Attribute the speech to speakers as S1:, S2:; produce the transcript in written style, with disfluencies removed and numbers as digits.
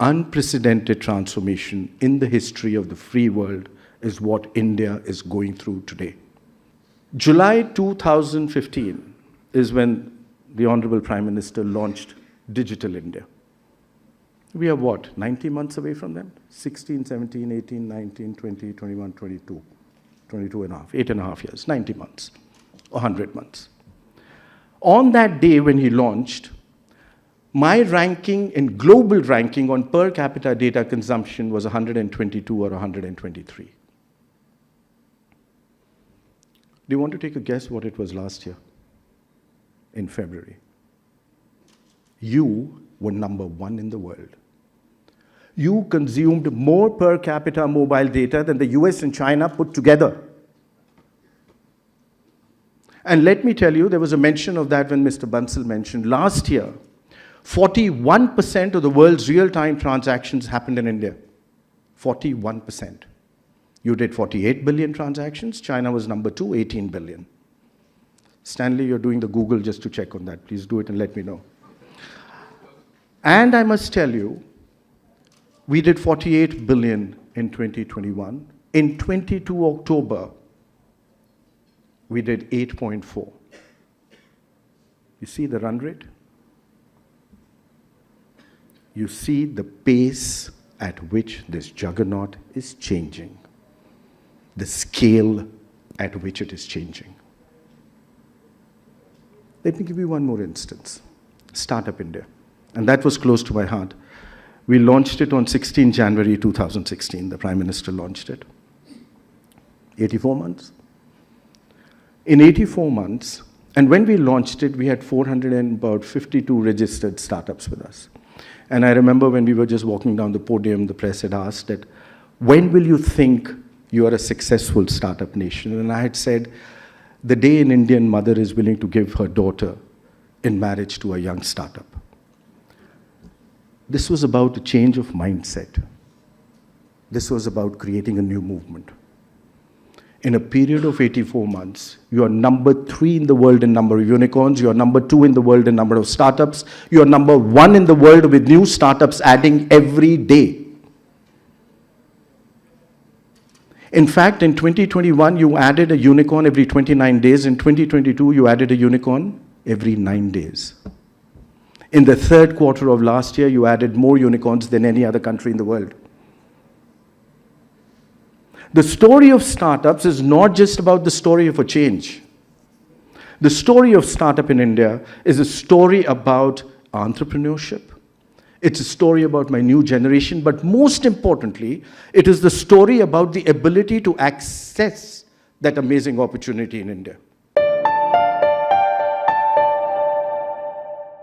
S1: unprecedented transformation in the history of the free world is what India is going through today. July 2015 is when the Honorable Prime Minister launched Digital India. We are what, 90 months away from them? 16, 17, 18, 19, 20, 21, 22, 22 and a half, 8.5 years, 90 months, 100 months. On that day when he launched, my ranking in global ranking on per capita data consumption was 122 or 123. Do you want to take a guess what it was last year in February? You were number 1 in the world. You consumed more per capita mobile data than the US and China put together. And let me tell you, there was a mention of that when Mr. Bansal mentioned last year, 41% of the world's real-time transactions happened in India. 41%. You did 48 billion transactions. China was number 2, 18 billion. Stanley, you're doing the Google just to check on that. Please do it and let me know. And I must tell you, we did 48 billion in 2021. In 22 October, we did 8.4. You see the run rate? You see the pace at which this juggernaut is changing, the scale at which it is changing. Let me give you one more instance. Startup India. And that was close to my heart. We launched it on 16 January 2016. The Prime Minister launched it. 84 months. In 84 months, and when we launched it, we had 452 registered startups with us. And I remember when we were just walking down the podium, the press had asked that, when will you think you are a successful startup nation? And I had said, the day an Indian mother is willing to give her daughter in marriage to a young startup. This was about a change of mindset. This was about creating a new movement. In a period of 84 months, you are number 3 in the world in number of unicorns, you are number 2 in the world in number of startups, you are number 1 in the world with new startups adding every day. In fact, in 2021, you added a unicorn every 29 days. In 2022, you added a unicorn every 9 days. In the third quarter of last year, you added more unicorns than any other country in the world. The story of startups is not just about the story of a change. The story of startup in India is a story about entrepreneurship. It's a story about my new generation, but most importantly, it is the story about the ability to access that amazing opportunity in India.